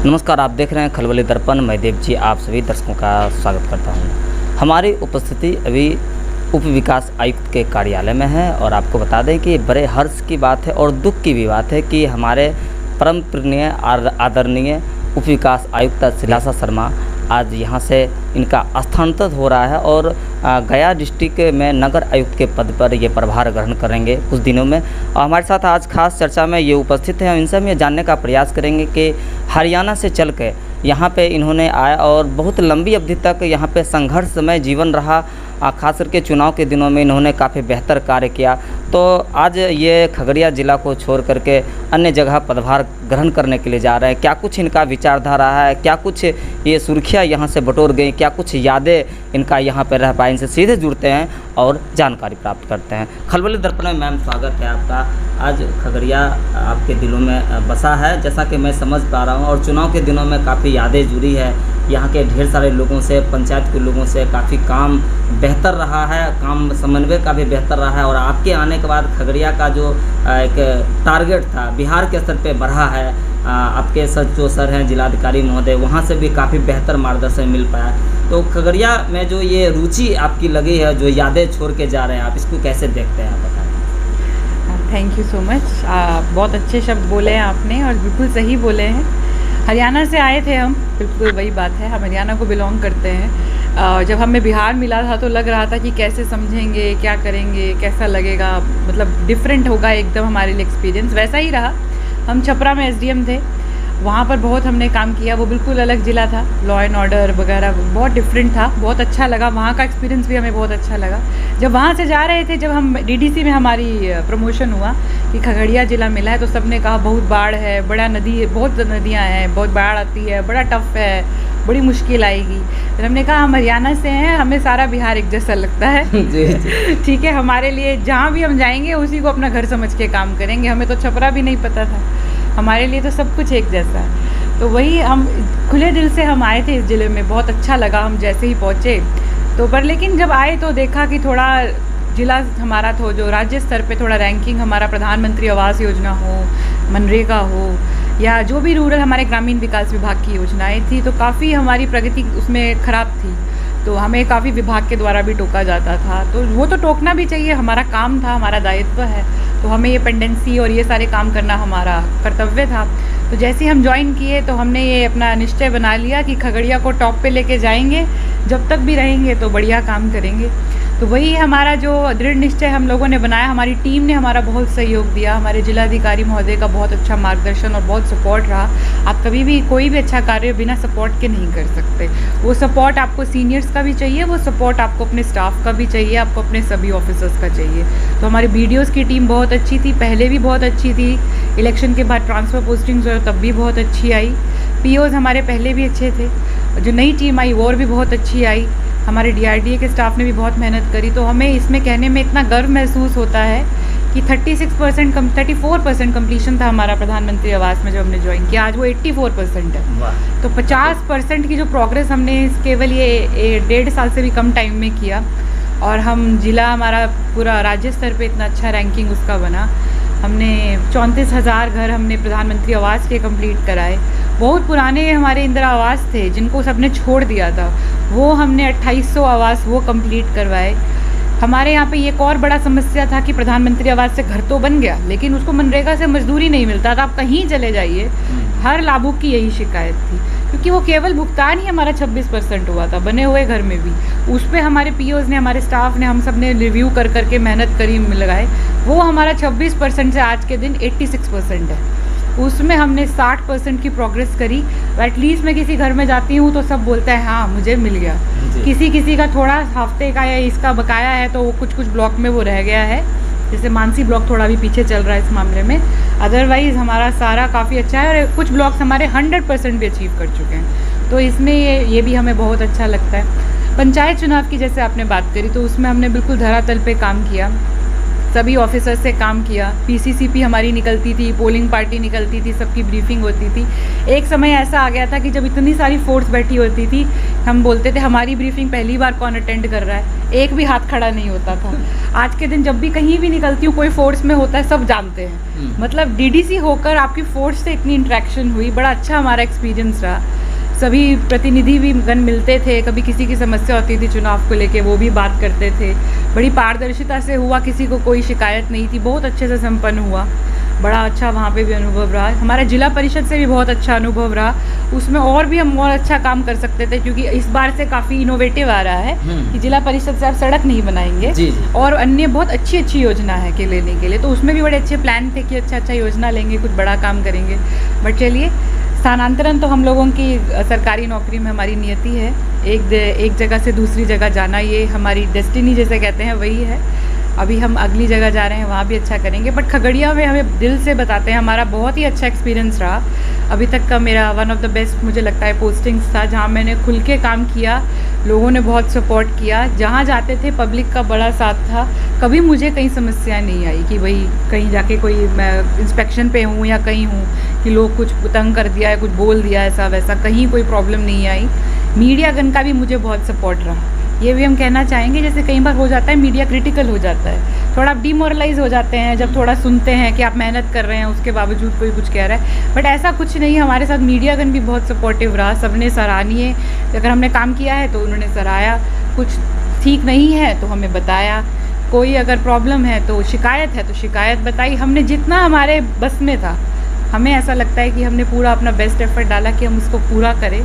नमस्कार, आप देख रहे हैं खलबली दर्पण। मैं देव जी आप सभी दर्शकों का स्वागत करता हूं। हमारी उपस्थिति अभी उप विकास आयुक्त के कार्यालय में है और आपको बता दें कि बड़े हर्ष की बात है और दुख की भी बात है कि हमारे परम प्रणीय आदरणीय उप विकास आयुक्त शिलासा शर्मा आज यहां से इनका स्थानांतरित हो रहा है और गया डिस्ट्रिक्ट में नगर आयुक्त के पद पर ये प्रभार ग्रहण करेंगे कुछ दिनों में। और हमारे साथ आज खास चर्चा में ये उपस्थित हैं। इनसे हम ये जानने का प्रयास करेंगे कि हरियाणा से चल के यहाँ पे इन्होंने आया और बहुत लंबी अवधि तक यहाँ पे संघर्षमय जीवन रहा। खास करके चुनाव के दिनों में इन्होंने काफ़ी बेहतर कार्य किया। तो आज ये खगड़िया ज़िला को छोड़ करके अन्य जगह पदभार ग्रहण करने के लिए जा रहे हैं। क्या कुछ इनका विचारधारा है, क्या कुछ ये सुर्खियाँ यहाँ से बटोर गई, क्या कुछ यादें इनका यहाँ पर रह पाए, इनसे सीधे जुड़ते हैं और जानकारी प्राप्त करते हैं। खलबली दर्पण में मैम स्वागत है आपका। आज खगड़िया आपके दिलों में बसा है जैसा कि मैं समझ पा रहा हूँ और चुनाव के दिनों में काफ़ी यादें जुड़ी है। यहाँ के ढेर सारे लोगों से, पंचायत के लोगों से काफ़ी काम बेहतर रहा है, काम समन्वय का भी बेहतर रहा है और आपके आने के बाद खगड़िया का जो एक टारगेट था बिहार के स्तर पे बढ़ा है। आपके जो सर हैं जिलाधिकारी महोदय, वहाँ से भी काफ़ी बेहतर मार्गदर्शन मिल पाया। तो खगड़िया में जो ये रुचि आपकी लगी है, जो यादें छोड़ के जा रहे हैं, आप इसको कैसे देखते हैं, आप बताएं। Thank you so much. बहुत अच्छे शब्द बोले हैं आपने और बिल्कुल सही बोले हैं। हरियाणा से आए थे हम, बिल्कुल वही बात है, हम हरियाणा को बिलोंग करते हैं। जब हमें बिहार मिला था तो लग रहा था कि कैसे समझेंगे, क्या करेंगे, कैसा लगेगा, मतलब डिफरेंट होगा एकदम हमारे लिए एक्सपीरियंस। वैसा ही रहा। हम छपरा में एसडीएम थे, वहाँ पर बहुत हमने काम किया। वो बिल्कुल अलग ज़िला था, लॉ एंड ऑर्डर वगैरह बहुत डिफरेंट था, बहुत अच्छा लगा। वहाँ का एक्सपीरियंस भी हमें बहुत अच्छा लगा। जब वहाँ से जा रहे थे, जब हम डीडीसी में हमारी प्रमोशन हुआ कि खगड़िया ज़िला मिला है, तो सबने कहा बहुत बाढ़ है, बड़ा नदी है, बहुत नदियाँ हैं, बहुत बाढ़ आती है, बड़ा टफ है, बड़ी मुश्किल आएगी। फिर हमने कहा हम हरियाणा से हैं, हमें सारा बिहार एक जैसा लगता है। ठीक है, हमारे लिए जहाँ भी हम जाएंगे उसी को अपना घर समझ के काम करेंगे। हमें तो छपरा भी नहीं पता था, हमारे लिए तो सब कुछ एक जैसा है। तो वही हम खुले दिल से हम आए थे इस ज़िले में, बहुत अच्छा लगा हम जैसे ही पहुँचे तो। पर लेकिन जब आए तो देखा कि थोड़ा ज़िला हमारा तो जो राज्य स्तर पे थोड़ा रैंकिंग हमारा प्रधानमंत्री आवास योजना हो, मनरेगा हो या जो भी रूरल हमारे ग्रामीण विकास विभाग की योजनाएं थी, तो काफ़ी हमारी प्रगति उसमें ख़राब थी। तो हमें काफ़ी विभाग के द्वारा भी टोका जाता था, तो वो तो टोकना भी चाहिए, हमारा काम था, हमारा दायित्व है। तो हमें ये पेंडेंसी और ये सारे काम करना हमारा कर्तव्य था। तो जैसे ही हम ज्वाइन किए तो हमने ये अपना निश्चय बना लिया कि खगड़िया को टॉप पे लेके जाएंगे, जब तक भी रहेंगे तो बढ़िया काम करेंगे। तो वही हमारा जो दृढ़ निश्चय हम लोगों ने बनाया। हमारी टीम ने हमारा बहुत सहयोग दिया, हमारे जिलाधिकारी महोदय का बहुत अच्छा मार्गदर्शन और बहुत सपोर्ट रहा। आप कभी भी कोई भी अच्छा कार्य बिना सपोर्ट के नहीं कर सकते। वो सपोर्ट आपको सीनियर्स का भी चाहिए, वो सपोर्ट आपको अपने स्टाफ का भी चाहिए, आपको अपने सभी ऑफिसर्स का चाहिए। तो हमारी BDOs की टीम बहुत अच्छी थी, पहले भी बहुत अच्छी थी। इलेक्शन के बाद ट्रांसफ़र पोस्टिंग्स हुई तब भी बहुत अच्छी आई। POs हमारे पहले भी अच्छे थे, जो नई टीम आई वो और भी बहुत अच्छी आई। हमारे DRDA के स्टाफ ने भी बहुत मेहनत करी। तो हमें इसमें कहने में इतना गर्व महसूस होता है कि 34% कम्प्लीशन था हमारा प्रधानमंत्री आवास में जब हमने ज्वाइन किया। आज वो 84% है। तो 50% की जो प्रोग्रेस हमने केवल ये 1.5 साल से भी कम टाइम में किया। और हम जिला हमारा पूरा राज्य स्तर पे इतना अच्छा रैंकिंग उसका बना। हमने 34,000 घर हमने प्रधानमंत्री आवास के कंप्लीट कराए। बहुत पुराने हमारे इंदिरा आवास थे जिनको सबने छोड़ दिया था, वो हमने 2800 आवास वो कंप्लीट करवाए। हमारे यहाँ पे एक और बड़ा समस्या था कि प्रधानमंत्री आवास से घर तो बन गया लेकिन उसको मनरेगा से मजदूरी नहीं मिलता था। आप कहीं चले जाइए, हर लाभुक की यही शिकायत थी, क्योंकि वो केवल भुगतान ही हमारा 26% हुआ था, बने हुए घर में भी। उस पर हमारे POs ने, हमारे स्टाफ ने, हम सब ने रिव्यू कर करके मेहनत करी, लगाए। वो हमारा 26% से आज के दिन 86% है। उसमें हमने 60% की प्रोग्रेस करी। एटलीस्ट मैं किसी घर में जाती हूँ तो सब बोलता है हाँ मुझे मिल गया। किसी का थोड़ा हफ्ते का या इसका बकाया है तो वो कुछ ब्लॉक में वो रह गया है, जैसे मानसी ब्लॉक थोड़ा भी पीछे चल रहा है इस मामले में। अदरवाइज़ हमारा सारा काफ़ी अच्छा है और कुछ ब्लॉक्स हमारे 100% भी अचीव कर चुके हैं। तो इसमें ये भी हमें बहुत अच्छा लगता है। पंचायत चुनाव की जैसे आपने बात करी तो उसमें हमने बिल्कुल धरातल पे काम किया। सभी ऑफिसर से काम किया। पीसीसीपी हमारी निकलती थी, पोलिंग पार्टी निकलती थी, सबकी ब्रीफिंग होती थी। एक समय ऐसा आ गया था कि जब इतनी सारी फोर्स बैठी होती थी, हम बोलते थे हमारी ब्रीफिंग पहली बार कौन अटेंड कर रहा है, एक भी हाथ खड़ा नहीं होता था। आज के दिन जब भी कहीं भी निकलती हूँ, कोई फोर्स में होता है, सब जानते हैं। मतलब डीडीसी होकर आपकी फोर्स से इतनी इंटरेक्शन हुई, बड़ा अच्छा हमारा एक्सपीरियंस रहा। सभी प्रतिनिधि भी गण मिलते थे, कभी किसी की समस्या होती थी चुनाव को लेके, वो भी बात करते थे। बड़ी पारदर्शिता से हुआ, किसी को कोई शिकायत नहीं थी, बहुत अच्छे से संपन्न हुआ। बड़ा अच्छा वहाँ पे भी अनुभव रहा। हमारा जिला परिषद से भी बहुत अच्छा अनुभव रहा, उसमें और भी हम और अच्छा काम कर सकते थे, क्योंकि इस बार से काफ़ी इनोवेटिव आ रहा है कि जिला परिषद से आप सड़क नहीं बनाएंगे जी। और अन्य बहुत अच्छी अच्छी योजना है के लेने के लिए, तो उसमें भी बड़े अच्छे प्लान थे कि अच्छा योजना लेंगे, कुछ बड़ा काम करेंगे। बट चलिए, स्थानांतरण तो हम लोगों की सरकारी नौकरी में हमारी नियति है, एक जगह से दूसरी जगह जाना, ये हमारी डेस्टिनी जैसे कहते हैं वही है। अभी हम अगली जगह जा रहे हैं, वहाँ भी अच्छा करेंगे। बट खगड़िया में हमें दिल से बताते हैं, हमारा बहुत ही अच्छा एक्सपीरियंस रहा। अभी तक का मेरा वन ऑफ द बेस्ट मुझे लगता है पोस्टिंग्स था, जहाँ मैंने खुल के काम किया, लोगों ने बहुत सपोर्ट किया। जहाँ जाते थे पब्लिक का बड़ा साथ था, कभी मुझे कहीं समस्या नहीं आई कि भाई कहीं जाके कोई मैं इंस्पेक्शन पे हूँ या कहीं हूँ कि लोग कुछ तंग कर दिया है, कुछ बोल दिया, ऐसा वैसा कहीं कोई प्रॉब्लम नहीं आई। मीडिया गण का भी मुझे बहुत सपोर्ट रहा, ये भी हम कहना चाहेंगे। जैसे कई बार हो जाता है मीडिया क्रिटिकल हो जाता है, थोड़ा आप डिमोरलाइज हो जाते हैं जब थोड़ा सुनते हैं कि आप मेहनत कर रहे हैं उसके बावजूद कोई कुछ कह रहा है, बट ऐसा कुछ नहीं। हमारे साथ मीडिया गण भी बहुत सपोर्टिव रहा, सबने सराहनीय, अगर हमने काम किया है तो उन्होंने सराहा, कुछ ठीक नहीं है तो हमें बताया, कोई अगर प्रॉब्लम है तो शिकायत बताई। हमने जितना हमारे बस में था, हमें ऐसा लगता है कि हमने पूरा अपना बेस्ट एफर्ट डाला कि हम उसको पूरा करें।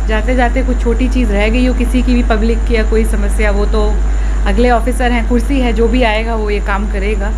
जाते जाते कुछ छोटी चीज़ रह गई हो किसी की भी पब्लिक की या कोई समस्या, वो तो अगले ऑफिसर हैं, कुर्सी है, जो भी आएगा वो ये काम करेगा।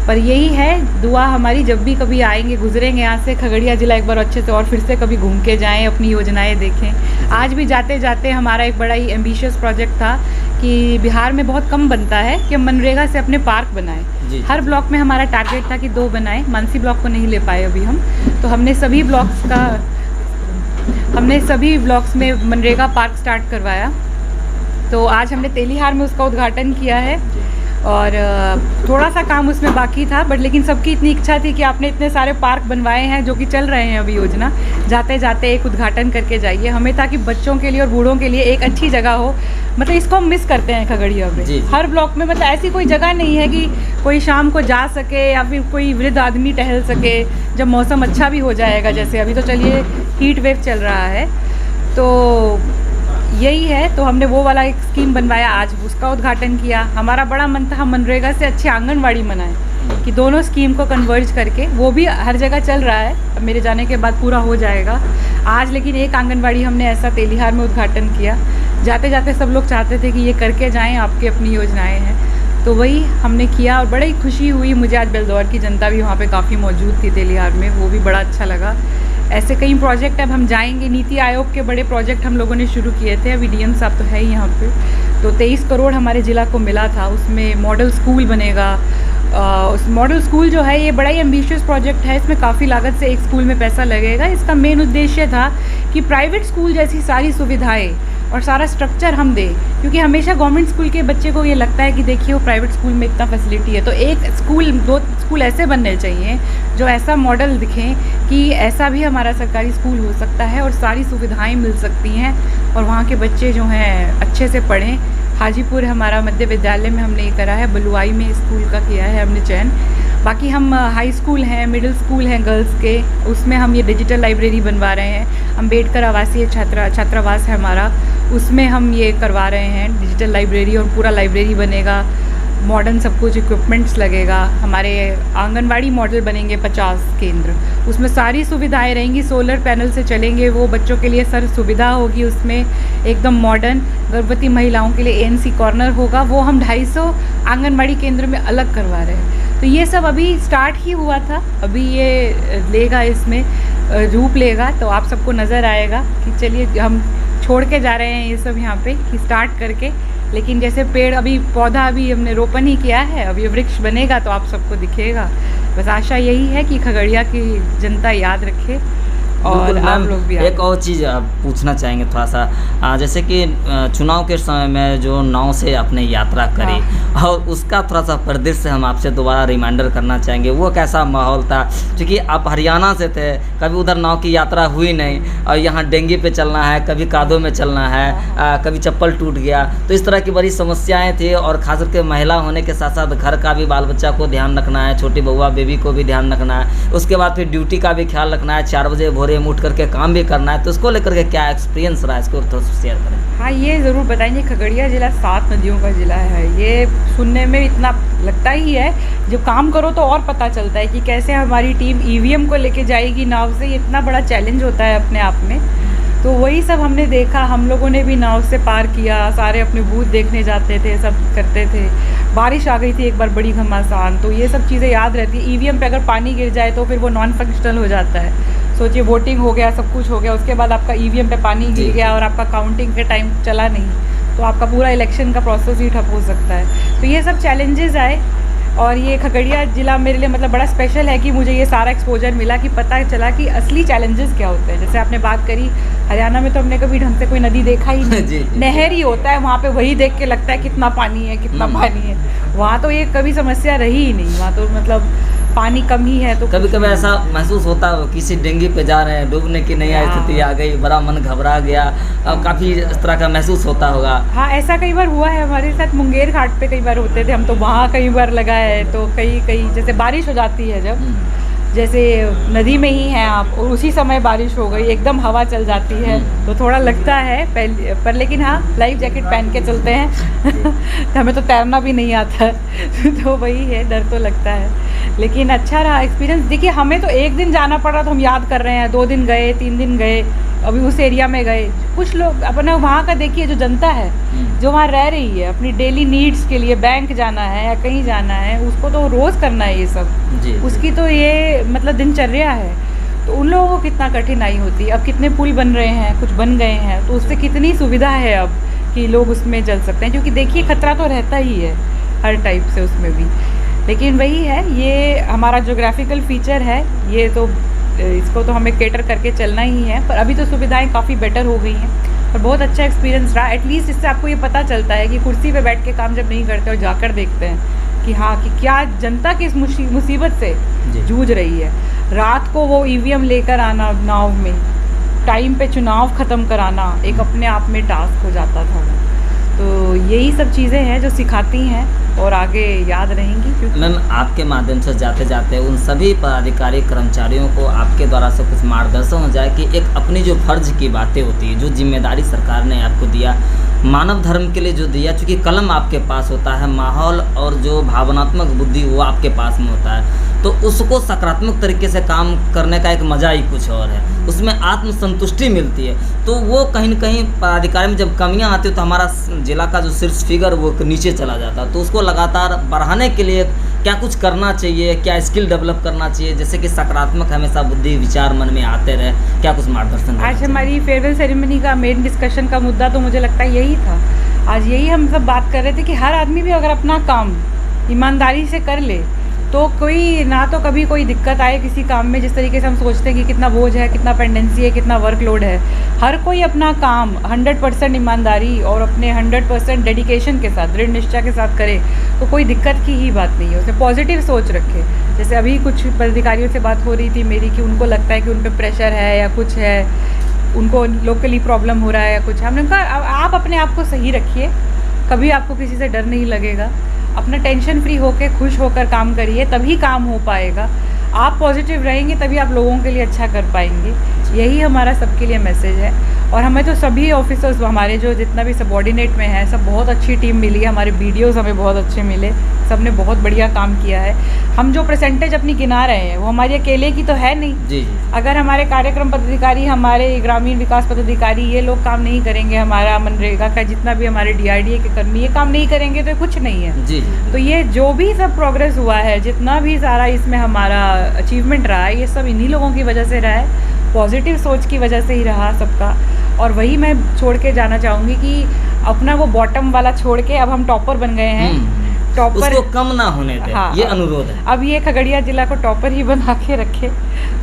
पर यही है दुआ हमारी, जब भी कभी आएंगे गुजरेंगे यहाँ से खगड़िया ज़िला, एक बार अच्छे से और फिर से कभी घूम के जाएं, अपनी योजनाएं देखें। आज भी जाते जाते हमारा एक बड़ा ही एम्बिशियस प्रोजेक्ट था कि बिहार में बहुत कम बनता है कि हम मनरेगा से अपने पार्क बनाएं। हर ब्लॉक में हमारा टारगेट था कि 2 बनाएं, मानसी ब्लॉक को नहीं ले पाए अभी हम, तो हमने सभी ब्लॉक्स में मनरेगा पार्क स्टार्ट करवाया। तो आज हमने तेलीहार में उसका उद्घाटन किया है और थोड़ा सा काम उसमें बाकी था, बट लेकिन सबकी इतनी इच्छा थी कि आपने इतने सारे पार्क बनवाए हैं जो कि चल रहे हैं अभी योजना, जाते जाते एक उद्घाटन करके जाइए। हमें था कि बच्चों के लिए और बूढ़ों के लिए एक अच्छी जगह हो, मतलब इसको हम मिस करते हैं खगड़िया में। हर ब्लॉक में मतलब ऐसी कोई जगह नहीं है कि कोई शाम को जा सके या फिर कोई वृद्ध आदमी टहल सके, जब मौसम अच्छा भी हो जाएगा। जैसे अभी तो चलिए हीट वेव चल रहा है, तो यही है। तो हमने वो वाला एक स्कीम बनवाया, आज उसका उद्घाटन किया। हमारा बड़ा मन था हम मनरेगा से अच्छी आंगनवाड़ी बनाएं, कि दोनों स्कीम को कन्वर्ज करके, वो भी हर जगह चल रहा है, अब मेरे जाने के बाद पूरा हो जाएगा आज। लेकिन एक आंगनवाड़ी हमने ऐसा तेलीहार में उद्घाटन किया। जाते जाते सब लोग चाहते थे कि ये करके जाएं, आपकी अपनी योजनाएं हैं, तो वही हमने किया और बड़ी खुशी हुई मुझे। आज बेलदौर की जनता भी वहाँ पे काफ़ी मौजूद थी तेलीहार में, वो भी बड़ा अच्छा लगा। ऐसे कई प्रोजेक्ट अब हम जाएंगे। नीति आयोग के बड़े प्रोजेक्ट हम लोगों ने शुरू किए थे, अभी डीएम साहब तो है ही यहाँ पे, तो 23 करोड़ हमारे ज़िला को मिला था। उसमें मॉडल स्कूल बनेगा। उस मॉडल स्कूल जो है ये बड़ा ही एम्बिशियस प्रोजेक्ट है, इसमें काफ़ी लागत से एक स्कूल में पैसा लगेगा। इसका मेन उद्देश्य था कि प्राइवेट स्कूल जैसी सारी सुविधाएं और सारा स्ट्रक्चर हम दें, क्योंकि हमेशा गवर्नमेंट स्कूल के बच्चे को ये लगता है कि देखिए वो प्राइवेट स्कूल में इतना फैसिलिटी है, तो एक स्कूल 2 स्कूल ऐसे बनने चाहिए जो ऐसा मॉडल दिखें कि ऐसा भी हमारा सरकारी स्कूल हो सकता है और सारी सुविधाएं मिल सकती हैं और वहाँ के बच्चे जो हैं अच्छे से पढ़ें। हाजीपुर हमारा मध्य विद्यालय में हमने ये करा है, बलुआई में स्कूल का किया है हमने चयन। बाकी हम हाई स्कूल हैं, मिडिल स्कूल हैं गर्ल्स के, उसमें हम ये डिजिटल लाइब्रेरी बनवा रहे हैं। अम्बेडकर आवासीय छात्रावास है हमारा, उसमें हम ये करवा रहे हैं डिजिटल लाइब्रेरी, और पूरा लाइब्रेरी बनेगा, मॉडर्न सब कुछ इक्विपमेंट्स लगेगा। हमारे आंगनवाड़ी मॉडल बनेंगे 50 केंद्र, उसमें सारी सुविधाएं रहेंगी, सोलर पैनल से चलेंगे वो, बच्चों के लिए सर सुविधा होगी उसमें एकदम मॉडर्न। गर्भवती महिलाओं के लिए ANC कॉर्नर होगा, वो हम 250 आंगनवाड़ी केंद्र में अलग करवा रहे हैं। तो ये सब अभी स्टार्ट ही हुआ था, अभी ये लेगा, इसमें रूप लेगा, तो आप सबको नज़र आएगा कि चलिए हम छोड़ के जा रहे हैं ये सब यहाँ पे कि स्टार्ट करके। लेकिन जैसे पेड़ अभी पौधा अभी हमने रोपण ही किया है, अभी वृक्ष बनेगा तो आप सबको दिखेगा। बस आशा यही है कि खगड़िया की जनता याद रखे और बिल्कुल आप मैम, लोग भी एक और चीज़ पूछना चाहेंगे थोड़ा सा, जैसे कि चुनाव के समय में जो नाव से आपने यात्रा करी और उसका थोड़ा सा परिदृश्य हम आपसे दोबारा रिमाइंडर करना चाहेंगे, वो कैसा माहौल था? क्योंकि आप हरियाणा से थे, कभी उधर नाव की यात्रा हुई नहीं और यहाँ डेंगी पे चलना है, कभी कादों में चलना है, कभी चप्पल टूट गया, तो इस तरह की बड़ी समस्याएं थी। और खास करके महिला होने के साथ साथ घर का भी बाल बच्चा को ध्यान रखना है, छोटी बउआ बेबी को भी ध्यान रखना है, उसके बाद फिर ड्यूटी का भी ख्याल रखना है, 4 बजे भोरे में उठ करके काम भी करना है, तो उसको लेकर के क्या एक्सपीरियंस रहा है, इसको थोड़ा सा शेयर करें। हाँ, ये ज़रूर बताएंगे। खगड़िया ज़िला 7 नदियों का ज़िला है। ये सुनने में इतना लगता ही है, जब काम करो तो और पता चलता है कि कैसे हमारी टीम ईवीएम को लेके जाएगी नाव से। ये इतना बड़ा चैलेंज होता है अपने आप में। तो वही सब हमने देखा, हम लोगों ने भी नाव से पार किया, सारे अपने बूथ देखने जाते थे, सब करते थे। बारिश आ गई थी एक बार बड़ी घमासान, तो ये सब चीज़ें याद रहती है। ईवीएम पे अगर पानी गिर जाए तो फिर वो नॉन फंक्शनल हो जाता है। सोचिए, वोटिंग हो गया, सब कुछ हो गया, उसके बाद आपका ईवीएम पे पानी गिर गया और आपका काउंटिंग के टाइम चला नहीं, तो आपका पूरा इलेक्शन का प्रोसेस ही ठप हो सकता है। तो ये सब चैलेंजेस आए और ये खगड़िया ज़िला मेरे लिए मतलब बड़ा स्पेशल है कि मुझे ये सारा एक्सपोजर मिला कि पता चला कि असली चैलेंजेस क्या होते हैं। जैसे आपने बात करी, हरियाणा में तो हमने कभी ढंग से कोई नदी देखा ही नहीं। नहर ही होता है वहाँ पे, वही देख के लगता है कितना पानी है, कितना पानी है। वहाँ तो ये कभी समस्या रही ही नहीं, वहाँ तो मतलब पानी कम ही है। तो कभी कभी ऐसा महसूस होता है किसी डेंगी पे जा रहे हैं, डूबने की नई स्थिति आ गई, बड़ा मन घबरा गया, काफ़ी इस तरह का महसूस होता होगा। हाँ, ऐसा कई बार हुआ है हमारे साथ। मुंगेर घाट पे कई बार होते थे हम, तो वहाँ कई बार लगा है। तो कई जैसे बारिश हो जाती है, जब जैसे नदी में ही हैं आप और उसी समय बारिश हो गई, एकदम हवा चल जाती है, तो थोड़ा लगता है पहले पर। लेकिन हाँ, लाइफ जैकेट पहन के चलते हैं तो हमें तो तैरना भी नहीं आता तो वही है, डर तो लगता है। लेकिन अच्छा रहा एक्सपीरियंस। देखिए, हमें तो एक दिन जाना पड़ा तो हम याद कर रहे हैं, 2 दिन गए, 3 दिन गए, अभी उस एरिया में गए। कुछ लोग अपना वहाँ का देखिए, जो जनता है जो वहाँ रह रही है अपनी डेली नीड्स के लिए, बैंक जाना है या कहीं जाना है, उसको तो रोज़ करना है ये सब। उसकी तो ये मतलब दिनचर्या है। तो उन लोगों को कितना कठिनाई होती है। अब कितने पुल बन रहे हैं, कुछ बन गए हैं, तो उससे कितनी सुविधा है अब कि लोग उसमें चल सकते हैं। क्योंकि देखिए, खतरा तो रहता ही है हर टाइप से उसमें भी। लेकिन वही है, ये हमारा जोग्राफिकल फीचर है, ये तो इसको तो हमें केटर करके चलना ही है। पर अभी तो सुविधाएं काफ़ी बेटर हो गई हैं और बहुत अच्छा एक्सपीरियंस रहा। एटलीस्ट इससे आपको ये पता चलता है कि कुर्सी पे बैठ के काम जब नहीं करते और जाकर देखते हैं कि हाँ, कि क्या जनता की इस मुसीबत से जूझ रही है। रात को वो ईवीएम लेकर आना नाव में, टाइम पे चुनाव ख़त्म कराना, एक अपने आप में टास्क हो जाता था। तो यही सब चीज़ें हैं जो सिखाती हैं और आगे याद रहेंगी। क्योंकि मैम, आपके माध्यम से जाते जाते उन सभी पदाधिकारी कर्मचारियों को आपके द्वारा से कुछ मार्गदर्शन हो जाए कि एक अपनी जो फर्ज की बातें होती है, जो जिम्मेदारी सरकार ने आपको दिया, मानव धर्म के लिए जो दिया, चूँकि कलम आपके पास होता है, माहौल और जो भावनात्मक बुद्धि वो आपके पास में होता है, तो उसको सकारात्मक तरीके से काम करने का एक मज़ा ही कुछ और है, उसमें आत्मसंतुष्टि मिलती है। तो वो कहीं न कहीं पदाधिकारी में जब कमियां आती है तो हमारा जिला का जो शीर्ष फिगर वो नीचे चला जाता है। तो उसको लगातार बढ़ाने के लिए क्या कुछ करना चाहिए, क्या स्किल डेवलप करना चाहिए, जैसे कि सकारात्मक हमेशा बुद्धि विचार मन में आते रहे, क्या कुछ मार्गदर्शन? आज हमारी फेयरवेल सेरेमनी का मेन डिस्कशन का मुद्दा तो मुझे लगता है यही था। आज यही हम सब बात कर रहे थे कि हर आदमी भी अगर अपना काम ईमानदारी से कर ले तो कोई ना तो कभी कोई दिक्कत आए किसी काम में, जिस तरीके से हम सोचते हैं कि कितना बोझ है, कितना पेंडेंसी है, कितना वर्कलोड है। हर कोई अपना काम 100% ईमानदारी और अपने 100% डेडिकेशन के साथ, दृढ़ निश्चय के साथ करे तो कोई दिक्कत की ही बात नहीं है। उसमें पॉजिटिव सोच रखे। जैसे अभी कुछ पदाधिकारियों से बात हो रही थी मेरी कि उनको लगता है कि उन पर प्रेशर है या कुछ है, उनको लोकली प्रॉब्लम हो रहा है या कुछ। हमने कहा आप अपने आप को सही रखिए, कभी आपको किसी से डर नहीं लगेगा। अपना टेंशन फ्री होकर खुश होकर काम करिए, तभी काम हो पाएगा। आप पॉजिटिव रहेंगे तभी आप लोगों के लिए अच्छा कर पाएंगे। यही हमारा सबके लिए मैसेज है। और हमें तो सभी ऑफिसर्स, हमारे जो जितना भी सबऑर्डिनेट में है, सब बहुत अच्छी टीम मिली है। हमारे BDOs हमें बहुत अच्छे मिले, सब ने बहुत बढ़िया काम किया है। हम जो परसेंटेज अपनी गिना रहे हैं वो हमारी अकेले की तो है नहीं। जी। अगर हमारे कार्यक्रम पदाधिकारी, हमारे ग्रामीण विकास पदाधिकारी ये लोग काम नहीं करेंगे, हमारा मनरेगा का जितना भी हमारे DRDA के कर्मी ये काम नहीं करेंगे तो कुछ नहीं है। जी। तो ये जो भी सब प्रोग्रेस हुआ है, जितना भी सारा इसमें हमारा अचीवमेंट रहा है, ये सब इन्हीं लोगों की वजह से रहा है। पॉजिटिव सोच की वजह से ही रहा सबका। और वही मैं छोड़ के जाना चाहूँगी कि अपना वो बॉटम वाला छोड़ के अब हम टॉपर बन गए हैं। टॉपर उसको कम ना होने दे। हाँ, ये अनुरोध है। अब ये खगड़िया जिला को टॉपर ही बना के रखे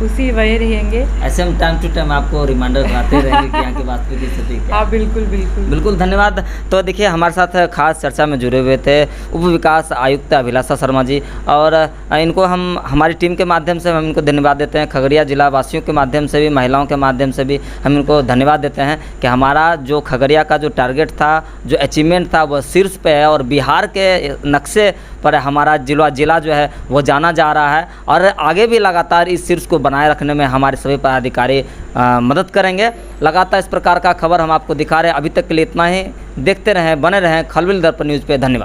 उसी वही रहेंगे। ऐसे हम टाइम टू टाइम आपको रिमाइंडर कराते रहेंगे कि यहाँ की वास्तविक स्थिति क्या है। हाँ बिल्कुल बिल्कुल। बिल्कुल धन्यवाद। तो देखिए हमारे साथ खास चर्चा में जुड़े हुए थे उप विकास आयुक्त अभिलाषा शर्मा जी, और इनको हम हमारी टीम के माध्यम से हम इनको धन्यवाद देते हैं, खगड़िया जिला वासियों के माध्यम से भी, महिलाओं के माध्यम से भी हम इनको धन्यवाद देते हैं कि हमारा जो खगड़िया का जो टारगेट था, जो अचीवमेंट था, वो शीर्ष पे है और बिहार के नक्शे पर हमारा जिला जो है वो जाना जा रहा है, और आगे भी लगातार इस शीर्ष को बनाए रखने में हमारे सभी पदाधिकारी मदद करेंगे। लगातार इस प्रकार का खबर हम आपको दिखा रहे हैं। अभी तक के लिए इतना ही। देखते रहें, बने रहें खलबली दर्पण न्यूज़ पे। धन्यवाद।